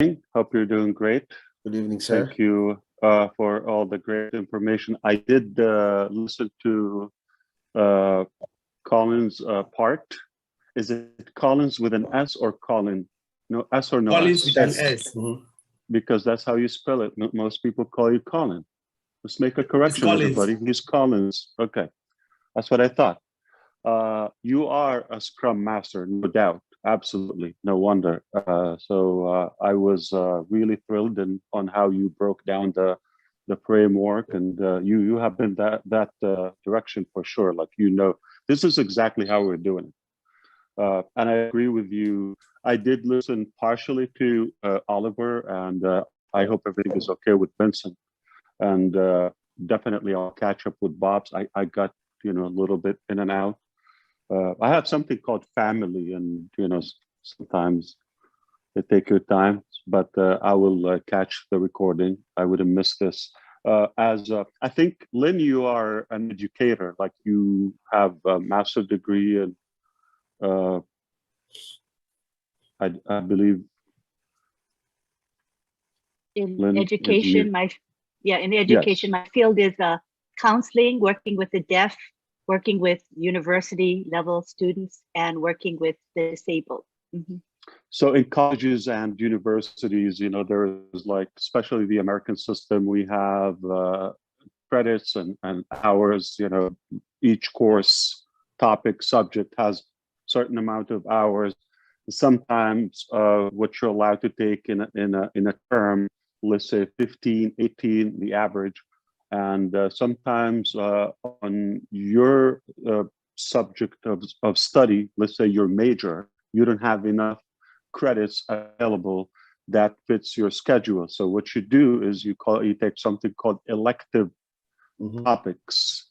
Hope you're doing great. Good evening, sir. Thank you for all the great information. I did listen to Colin's part. Is it Collins with an S or Colin? No S or no Collins S? with an S. Because that's how you spell it. Most people call you Colin. Let's make a correction, everybody. He's Collins. Okay, that's what I thought. You are a Scrum Master, no doubt. Absolutely, no wonder. So I was really thrilled on how you broke down the framework, and you have been that direction for sure. Like, this is exactly how we're doing it. And I agree with you. I did listen partially to Oliver, and I hope everything is okay with Vincent. And definitely I'll catch up with Bob's. I got a little bit in and out. I have something called family, and sometimes they take your time, but I will catch the recording. I would have missed this. I think, Lynn, you are an educator, like you have a master's degree, and I believe in Lynn, education. In education, yes. My field is counseling, working with the deaf, working with university level students, and working with the disabled. So in colleges and universities, there is, like, especially the American system, we have credits and hours. Each course, topic, subject has certain amount of hours. Sometimes what you're allowed to take in a term, let's say 15, 18, the average. And sometimes on your subject of study, let's say your major, you don't have enough credits available that fits your schedule. So what you do is you take something called elective topics.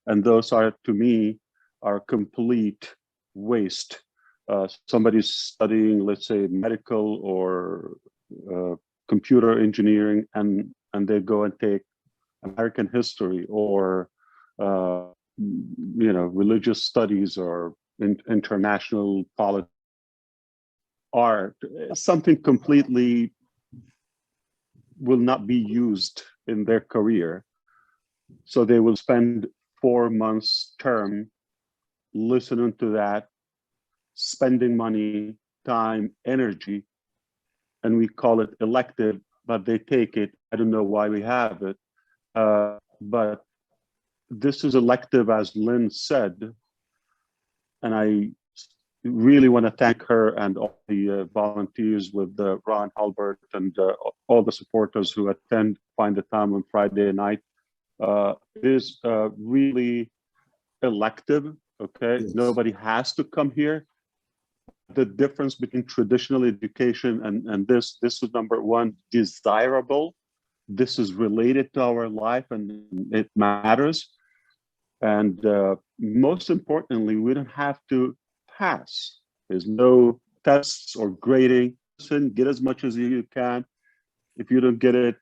And those are, to me, are complete waste. Somebody's studying, let's say, medical or computer engineering, and they go and take American history or religious studies or international politics, art, something completely will not be used in their career. So they will spend 4 months term listening to that, spending money, time, energy, and we call it elective, but they take it. I don't know why we have it. But this is elective, as Lynn said, and I really want to thank her and all the volunteers with Ron Halbert and all the supporters who find the time on Friday night. It is really elective, okay? Yes. Nobody has to come here. The difference between traditional education and this is, number one, desirable. This is related to our life and it matters. And most importantly, we don't have to pass. There's no tests or grading. Get as much as you can. If you don't get it,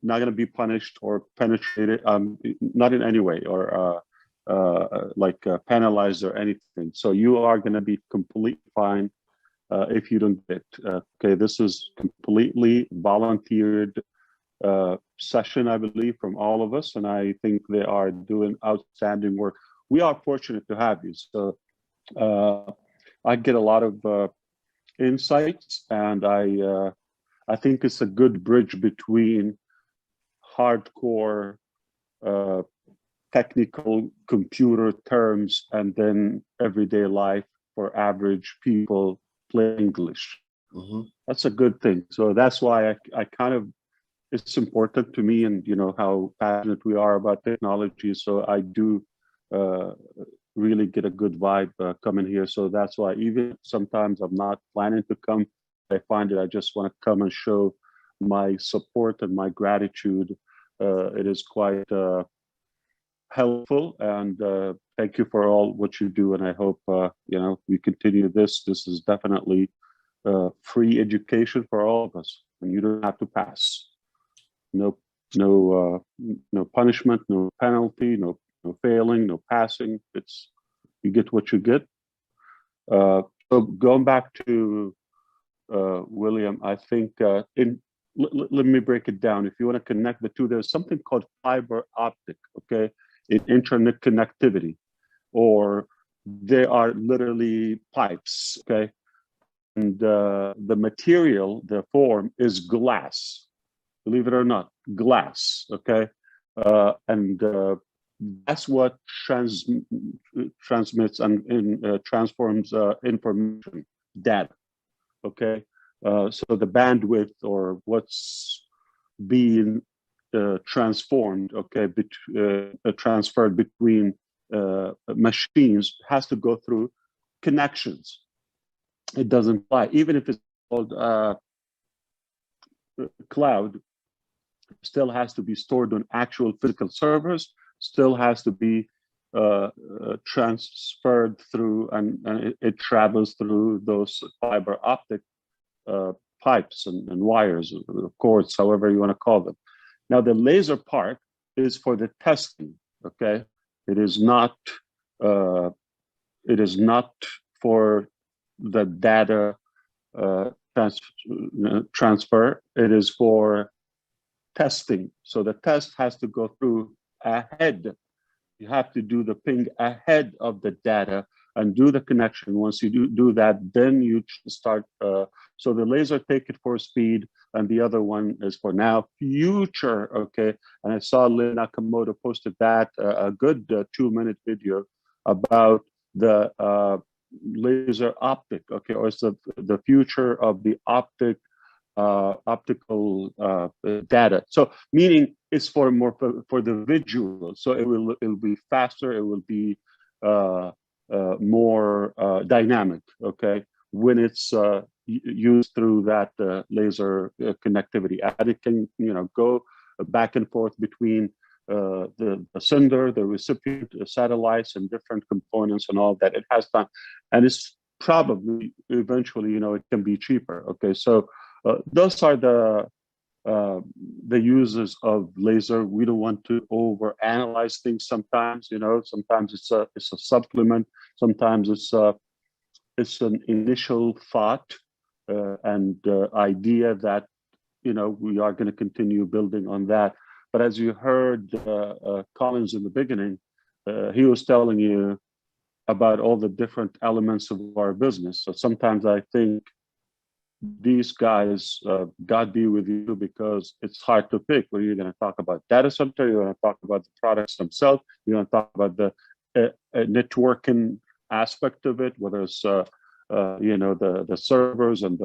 not going to be punished or penetrated, not in any way, or penalized or anything. So you are going to be completely fine if you don't get it. Okay, this is completely volunteered session, I believe, from all of us, and I think they are doing outstanding work. We are fortunate to have you. So I get a lot of insights, and I think it's a good bridge between hardcore technical computer terms and then everyday life for average people play English. That's a good thing. So that's why I kind of, it's important to me, and how passionate we are about technology. So I do really get a good vibe coming here. So that's why even sometimes I'm not planning to come, I find that I just want to come and show my support and my gratitude. It is quite helpful, and thank you for all what you do. And I hope we continue this. This is definitely free education for all of us, and you don't have to pass. No punishment, no penalty, no failing, no passing. It's, you get what you get. So going back to William, I think let me break it down. If you want to connect the two, there's something called fiber optic, okay, in internet connectivity, or they are literally pipes, okay, and the material, the form is glass, believe it or not, glass, okay, and that's what transmits and transforms information, data, okay. So the bandwidth, or what's being transformed, okay, transferred between machines, has to go through connections. It doesn't fly, even if it's called cloud, still has to be stored on actual physical servers, still has to be transferred through, and it travels through those fiber optic pipes and wires, cords, however you want to call them. Now, the laser part is for the testing, okay? It is not for the data transfer. It is for testing. So the test has to go through ahead. You have to do the ping ahead of the data and do the connection. Once you do that, then you start. So the laser take it for speed, and the other one is for now, future, okay? And I saw Lynn Nakamoto posted that, a good 2-minute video about the laser optic, okay? Or it's the future of the optical data. So meaning it's for the visual. So it'll be faster. It will be more dynamic, okay, when it's used through that laser connectivity. And it can, go back and forth between the sender, the recipient, satellites, and different components and all that. It has time, and it's probably eventually, it can be cheaper. Okay, so those are the uses of laser. We don't want to overanalyze things sometimes. Sometimes it's a supplement. Sometimes it's an initial thought and idea that we are going to continue building on that. But as you heard Collins in the beginning, he was telling you about all the different elements of our business. So sometimes I think these guys, God be with you, because it's hard to pick. Where you're going to talk about data center, you're going to talk about the products themselves, you're going to talk about the networking aspect of it, whether it's the servers and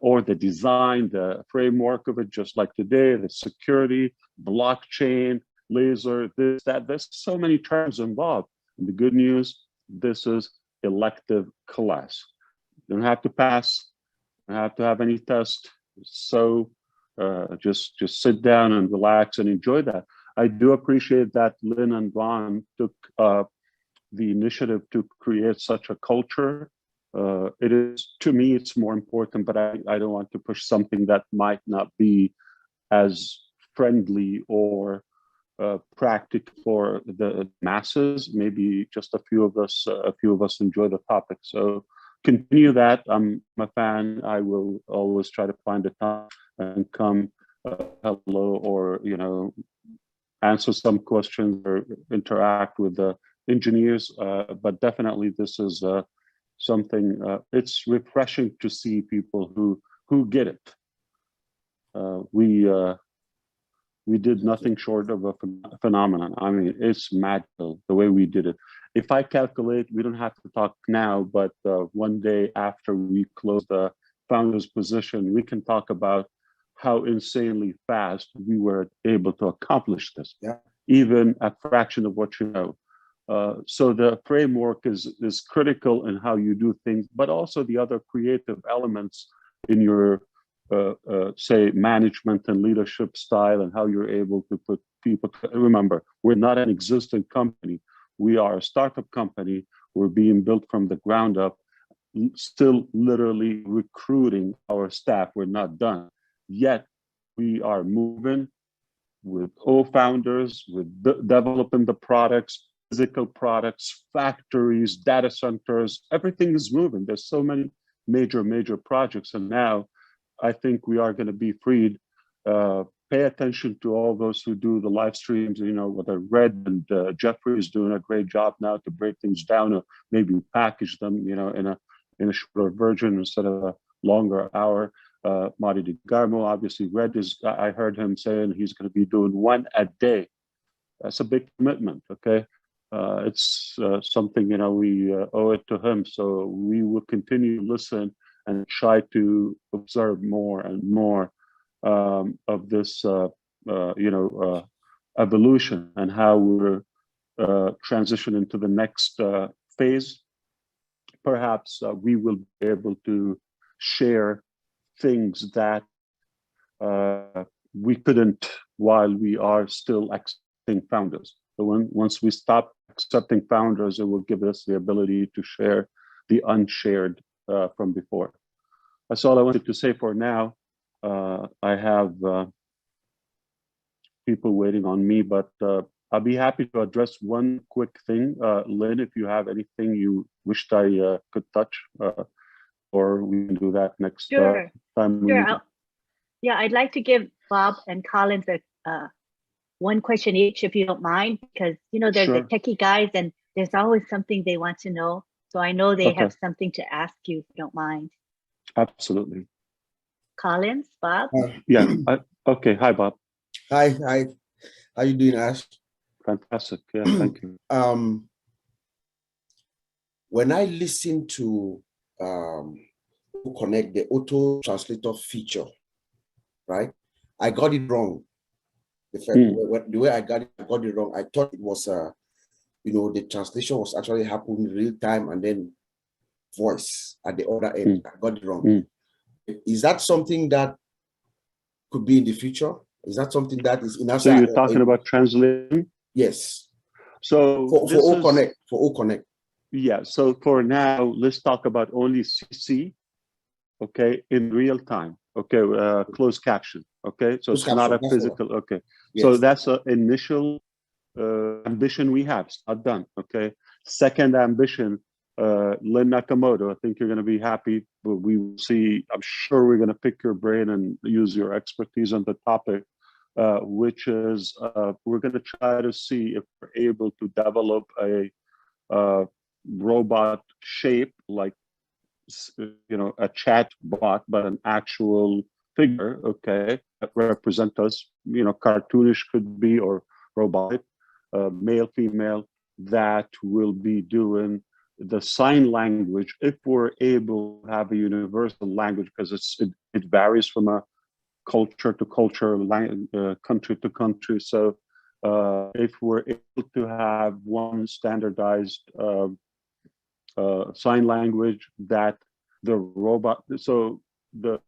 or the design, the framework of it, just like today, the security, blockchain, laser, this, that. There's so many terms involved. And the good news, this is elective class. You don't have to pass. You don't have to have any test. So just sit down and relax and enjoy that. I do appreciate that Lynn and Vaughn took the initiative to create such a culture. It is, to me, it's more important, but I don't want to push something that might not be as friendly or practical for the masses. Maybe just a few of us enjoy the topic. So continue that. I'm a fan. I will always try to find a time and come hello, or answer some questions or interact with the engineers. But definitely this is something, it's refreshing to see people who get it. We did nothing short of a phenomenon. I mean, it's magical the way we did it. If I calculate, we don't have to talk now, but one day after we close the founder's position, we can talk about how insanely fast we were able to accomplish this. Yeah. Even a fraction of what you know. So the framework is critical in how you do things, but also the other creative elements in your, say, management and leadership style, and how you're able to put people. Remember, we're not an existing company. We are a startup company. We're being built from the ground up, still literally recruiting our staff. We're not done yet. We are moving with co-founders, with developing the products, physical products, factories, data centers. Everything is moving. There's so many major projects. And now I think we are going to be freed. Pay attention to all those who do the live streams, whether Red and Jeffrey is doing a great job now to break things down, or maybe package them, in a shorter version instead of a longer hour. Marty DeGarmo, obviously Red I heard him saying he's going to be doing one a day. That's a big commitment, okay? It's something, we owe it to him. So we will continue to listen and try to observe more and more of this, evolution and how we're transitioning to the next phase. Perhaps we will be able to share things that we couldn't while we are still accepting founders. So once we stop accepting founders, it will give us the ability to share the unshared from before. That's all I wanted to say for now. I have people waiting on me, but I'll be happy to address one quick thing. Lynn, if you have anything you wished I could touch, or we can do that next time. Sure. Yeah, I'd like to give Bob and Collins one question each, if you don't mind, because they're the techie guys, and there's always something they want to know. So I know they have something to ask you, if you don't mind. Absolutely. Collins, Bob? Yeah. Okay. Hi, Bob. Hi. How you doing, Ash? Fantastic. Yeah, thank you. When I listen to Connect, the auto translator feature, right? I got it wrong. The way I got it wrong. I thought it was the translation was actually happening in real time and then voice at the other end. I got it wrong. Is that something that could be in the future? Is that something that is in our? So you're talking about translating? Yes. So for O Connect. Yeah. So for now, let's talk about only CC, okay, in real time. Okay, closed caption. Okay, so it's not a physical. Okay, yes. So that's an initial ambition we have. It's not done. Okay. Second ambition, Lynn Nakamoto, I think you're going to be happy. But we will see. I'm sure we're going to pick your brain and use your expertise on the topic, which is we're going to try to see if we're able to develop a robot shape, like a chat bot, but an actual figure, okay, that represent us. Cartoonish could be, or robotic, male, female, that will be doing the sign language if we're able to have a universal language, because it varies from a culture to culture, country to country. So if we're able to have one standardized sign language that the robot, so the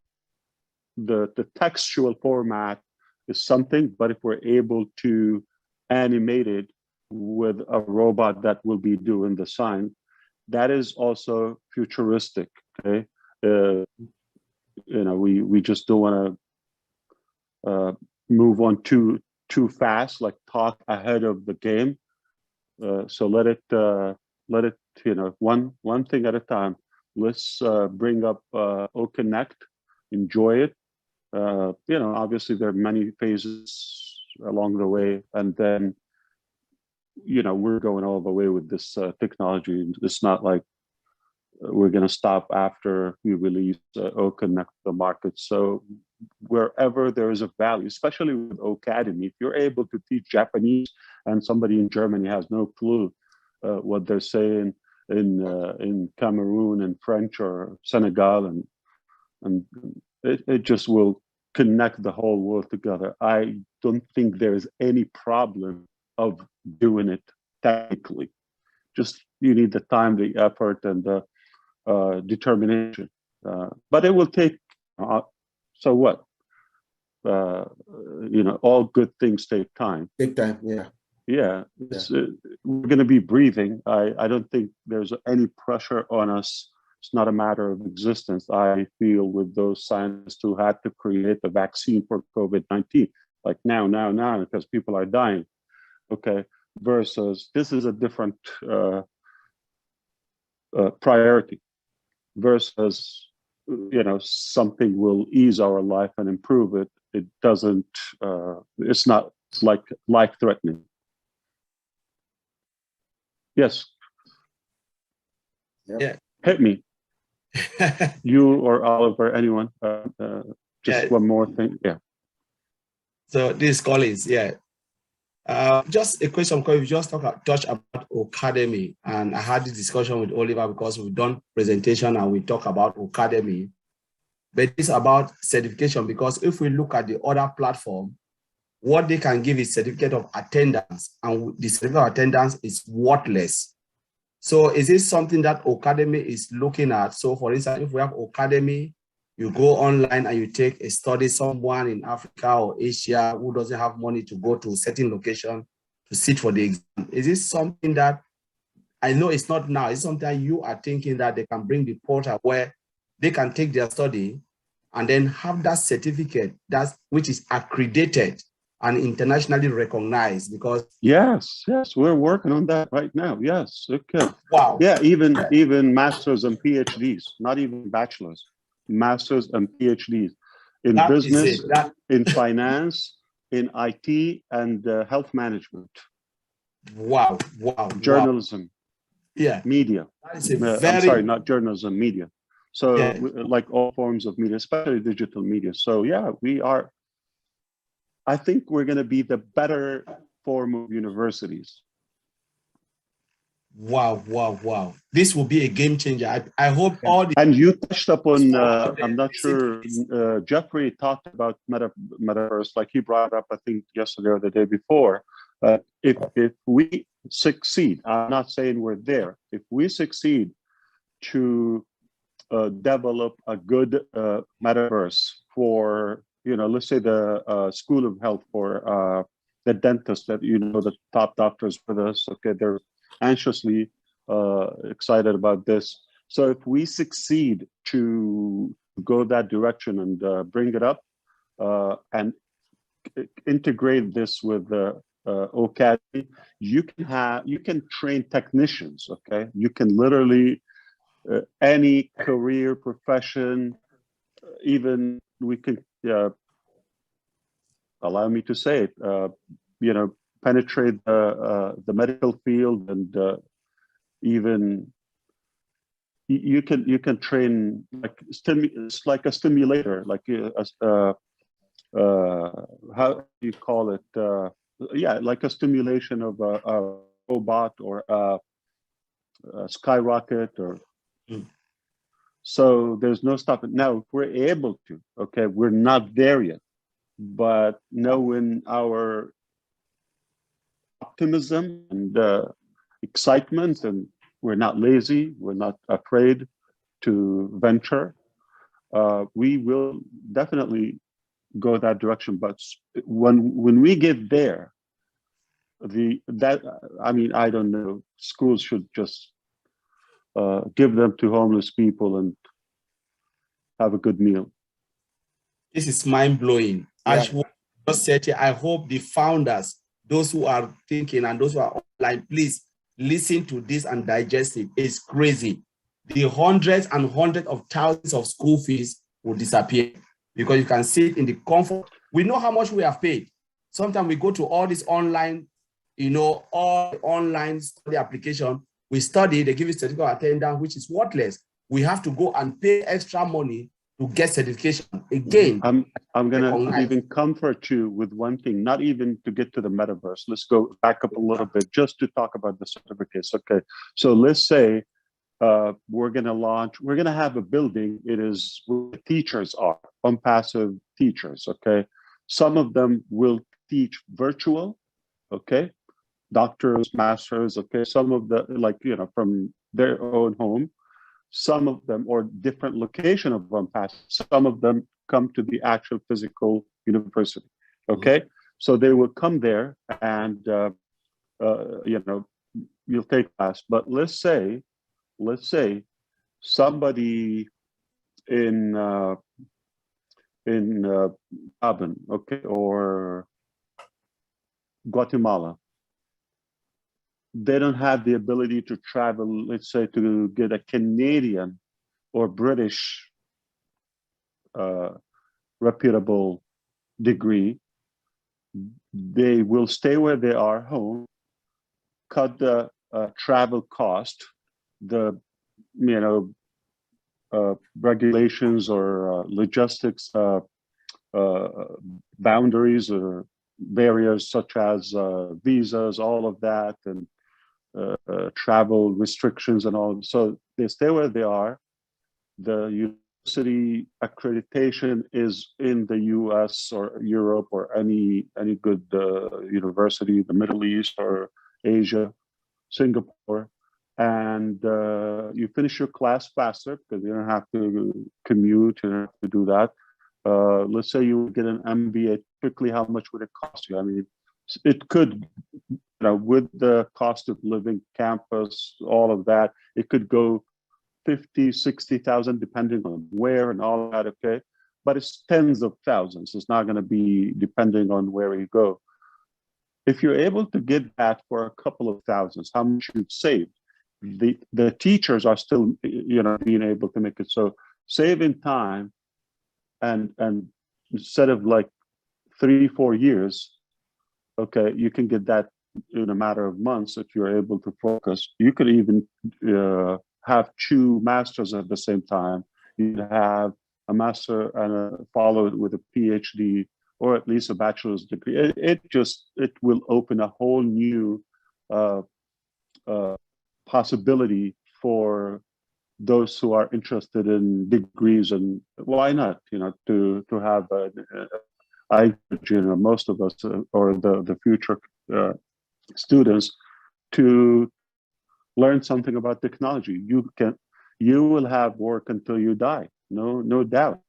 textual format is something, but if we're able to animate it with a robot that will be doing the sign, that is also futuristic. Okay, we just don't want to move on too fast, like talk ahead of the game. So let it one thing at a time. Let's bring up OConnect, enjoy it. Obviously there are many phases along the way, and then we're going all the way with this technology. It's not like we're going to stop after we release OConnect to the market. So wherever there is a value, especially with Ocademy, if you're able to teach Japanese and somebody in Germany has no clue what they're saying in Cameroon and French or Senegal, and it just will connect the whole world together. I don't think there's any problem of doing it technically. Just you need the time, the effort, and the determination. But it will take. So what? All good things take time. Take time, yeah. Yeah, we're going to be breathing. I don't think there's any pressure on us. It's not a matter of existence. I feel with those scientists who had to create a vaccine for COVID-19, like now, because people are dying. Okay, versus this is a different priority. versus, something will ease our life and improve it. It doesn't, it's not like life-threatening. Yes. Yeah. Hit me. You or Oliver, anyone. Just one more thing. Yeah. So this Collins, yeah. Just a question, because we just touched about academy, and I had this discussion with Oliver because we've done presentation and we talk about academy, but it's about certification, because if we look at the other platform, what they can give is certificate of attendance, and the certificate of attendance is worthless. So is this something that academy is looking at? So for instance, if we have academy, you go online and you take a study, someone in Africa or Asia who doesn't have money to go to a certain location to sit for the exam. Is this something that, I know it's not now, it's something you are thinking that they can bring the portal where they can take their study and then have that certificate which is accredited and internationally recognized? Because yes, we're working on that right now. Yes, okay. Wow. Yeah, even masters and PhDs, not even bachelors, masters and PhDs in That business, is in finance, in IT, and health management. Wow. Journalism. Yeah. Media. That is a I'm sorry, not journalism, media. So yeah. like all forms of media, especially digital media. So yeah, I think we're going to be the better form of universities. Wow. This will be a game changer. I hope all the... And you touched upon, I'm not sure, Jeffrey talked about metaverse, like he brought up, I think, yesterday or the day before. If we succeed, I'm not saying we're there, if we succeed to develop a good metaverse for, let's say the School of Health, for the dentists that, the top doctors with us, okay, they're anxiously excited about this. So if we succeed to go that direction and bring it up and integrate this with the Academy, you can train technicians, okay? You can literally, any career, profession, even we can, allow me to say it, penetrate the medical field, and even you can train, like it's like a stimulator, like how do you call it? Yeah, like a stimulation of a robot or a skyrocket, or so there's no stopping. Now, if we're able to, okay, we're not there yet, but knowing our optimism and excitement, and we're not lazy, we're not afraid to venture, we will definitely go that direction. But when we get there, I don't know, schools should just give them to homeless people and have a good meal. This is mind-blowing. As you just said here, I hope the founders, those who are thinking and those who are online, please listen to this and digest it. It's crazy. The hundreds and hundreds of thousands of school fees will disappear, because you can sit in the comfort. We know how much we have paid. Sometimes we go to all this online, all online study application. We study, they give you certificate of attendance, which is worthless. We have to go and pay extra money to get certification. Again, I'm gonna even comfort you with one thing, not even to get to the metaverse. Let's go back up a little bit just to talk about the certificates. Okay, so let's say we're gonna have a building. It is where the teachers are, ONPASSIVE teachers. Okay, some of them will teach virtual. Okay, doctors, masters. Okay, some of the from their own home. Some of them, or different location of ONPASSIVE, some of them come to the actual physical university. Okay, so they will come there and you'll take class. But let's say somebody in Gabon, okay, or Guatemala, they don't have the ability to travel, let's say, to get a Canadian or British reputable degree, they will stay where they are, home, cut the travel cost, the regulations or logistics boundaries or barriers such as visas, all of that, and travel restrictions and all. So they stay where they are. The university accreditation is in the US or Europe or any good university, the Middle East or Asia, Singapore, and you finish your class faster because you don't have to commute, you don't have to do that. Let's say you get an MBA quickly, how much would it cost you? I mean, it could, with the cost of living, campus, all of that, it could go 50, 60,000, depending on where and all that, okay? But it's tens of thousands. It's not going to be depending on where you go. If you're able to get that for a couple of thousands, how much you'd save? The teachers are still, being able to make it. So saving time, and instead of like 3-4 years, okay, you can get that in a matter of months if you're able to focus. You could even have 2 masters at the same time. You have a master and follow it with a PhD or at least a bachelor's degree. It will open a whole new possibility for those who are interested in degrees, and why not, to have most of us or the future students to learn something about technology. You will have work until you die, no doubt.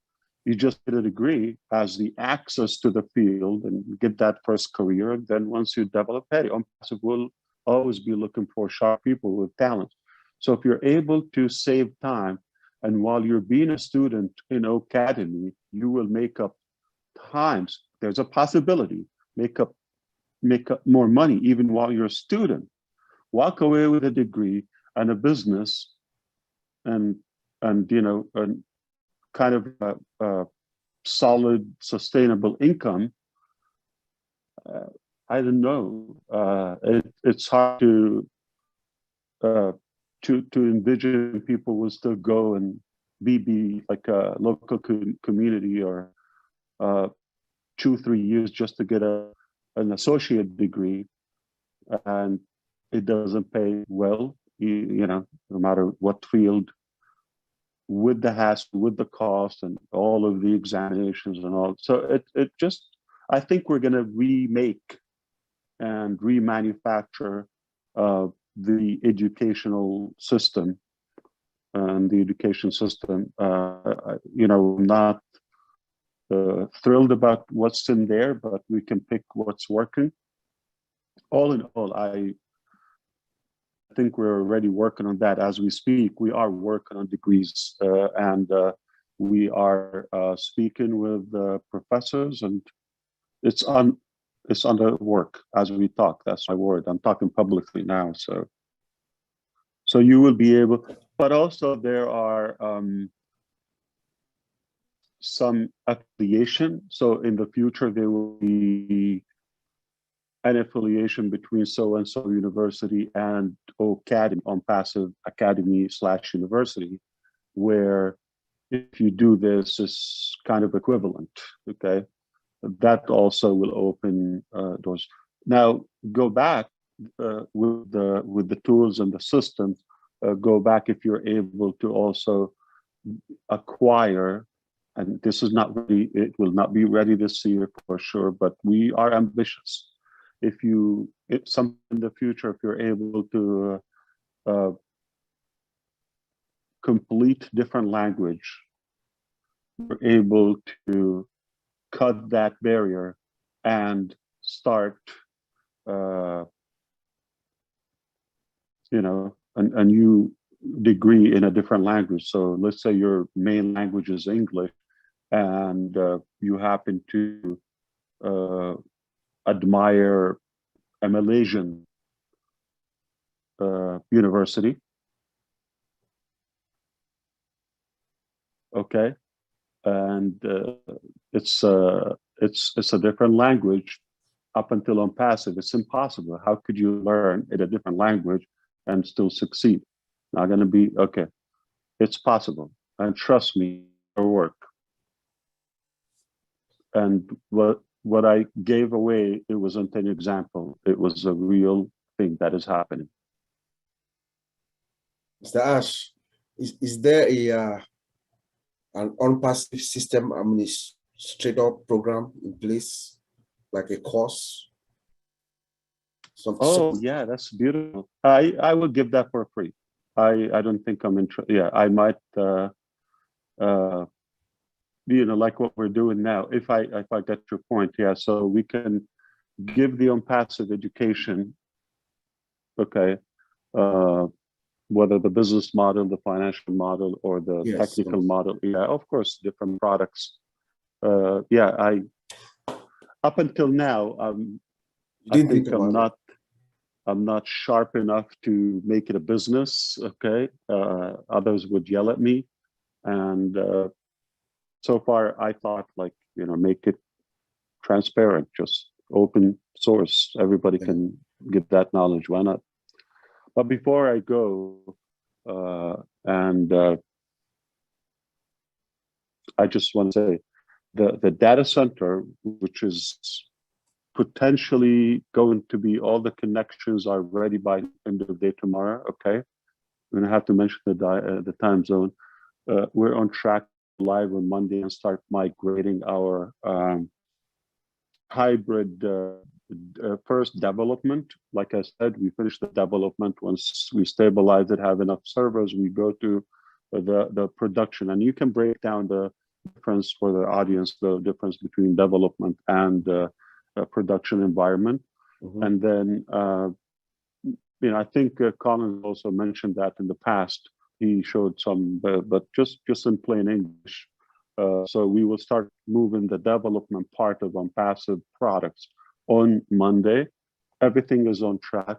You just get a degree as the access to the field and get that first career. Then once you develop, hey, ONPASSIVE will always be looking for sharp people with talent. So if you're able to save time, and while you're being a student in Academy, you will make up times. There's a possibility, make up more money even while you're a student. Walk away with a degree and a business, and kind of a solid, sustainable income. I don't know. It's hard to envision people will still go and be like a local community or 2-3 years just to get an associate degree, and it doesn't pay well. No matter what field, with the hassle, with the cost, and all of the examinations and all. So it just, I think we're going to remake and remanufacture the educational system and the education system. I'm not thrilled about what's in there, but we can pick what's working. All in all, I think we're already working on that as we speak. We are working on degrees, and we are speaking with professors, and it's under work as we talk. That's my word. I'm talking publicly now, so you will be able. But also there are some affiliation. So in the future there will be an affiliation between so and so university and Academy, ONPASSIVE Academy / university, where if you do this, it's kind of equivalent. Okay, that also will open doors. Now go back with the tools and the systems. Go back if you're able to also acquire. And this is not ready. It will not be ready this year for sure. But we are ambitious. If some in the future, if you're able to complete different language, you're able to cut that barrier and start, a new degree in a different language. So let's say your main language is English, and you happen to admire a Malaysian university. okay? And it's a different language. Up until Unpassive, it's impossible. How could you learn in a different language and still succeed? Not going to be, okay. It's possible. And trust me, it'll work. And what I gave away, it wasn't an example. It was a real thing that is happening. Mr. Ash, is there an Unpassive system administrator program in place, like a course? Yeah, that's beautiful. I will give that for free. I don't think I'm interested. Yeah, I might like what we're doing now. If I get your point, yeah. So we can give the Unpassive education, okay, whether the business model, the financial model, or the technical model. Yeah, of course, different products. Yeah, up until now, I think I'm not sharp enough to make it a business. Okay, others would yell at me, and so far I thought, like, make it transparent, just open source. Everybody can get that knowledge. Why not? But before I go, I just want to say the data center, which is potentially going to be, all the connections are ready by the end of the day tomorrow. Okay, I'm gonna have to mention the time zone. We're on track live on Monday and start migrating our hybrid first development. Like I said, we finished the development. Once we stabilize it, have enough servers, we go to the production. And you can break down the difference for the audience, the difference between development and production environment. And then I think Colin also mentioned that in the past. He showed some, but just in plain English. So we will start moving the development part of Unpassive products on Monday. Everything is on track.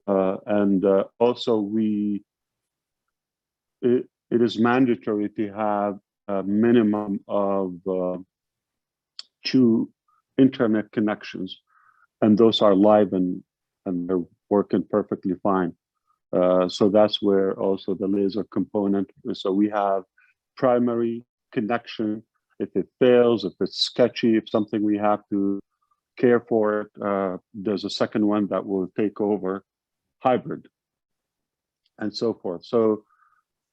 And also it is mandatory to have a minimum of 2 internet connections. And those are live and they're working perfectly fine. So that's where also the laser component. So we have primary connection. If it fails, if it's sketchy, if something we have to care for it, there's a second one that will take over, hybrid, and so forth. So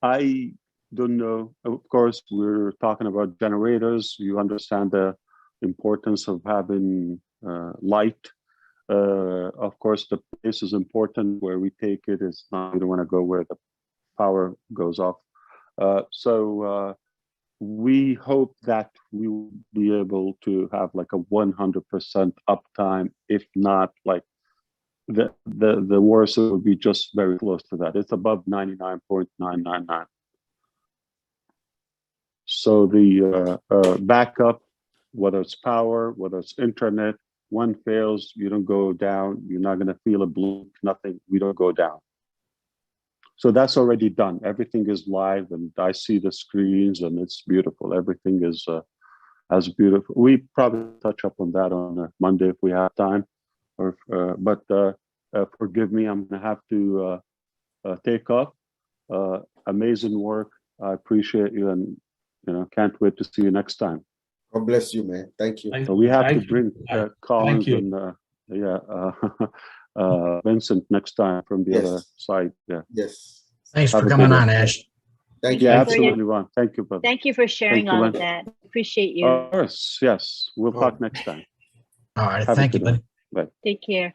I don't know. Of course, we're talking about generators. You understand the importance of having light. Of course, the place is important where we take it. It's not, we don't want to go where the power goes off. So we hope that we will be able to have like a 100% uptime. If not, like the worst, it would be just very close to that. It's above 99.999. So the backup, whether it's power, whether it's internet, one fails, you don't go down. You're not going to feel a blink, nothing. We don't go down. So that's already done. Everything is live, and I see the screens, and it's beautiful. Everything is as beautiful. We probably touch up on that on Monday if we have time. But forgive me, I'm going to have to take off. Amazing work. I appreciate you, and can't wait to see you next time. God bless you, man. Thank you. So we have to bring Collins and Vincent next time from the other side. Yeah. Yes. Thanks for coming on, Ash. Thank you. Yeah, absolutely, Ron. Thank you, brother. Thank you for sharing all of that. Appreciate you. Of course, yes. We'll talk next time. All right. Thank you, buddy. Bye. Take care.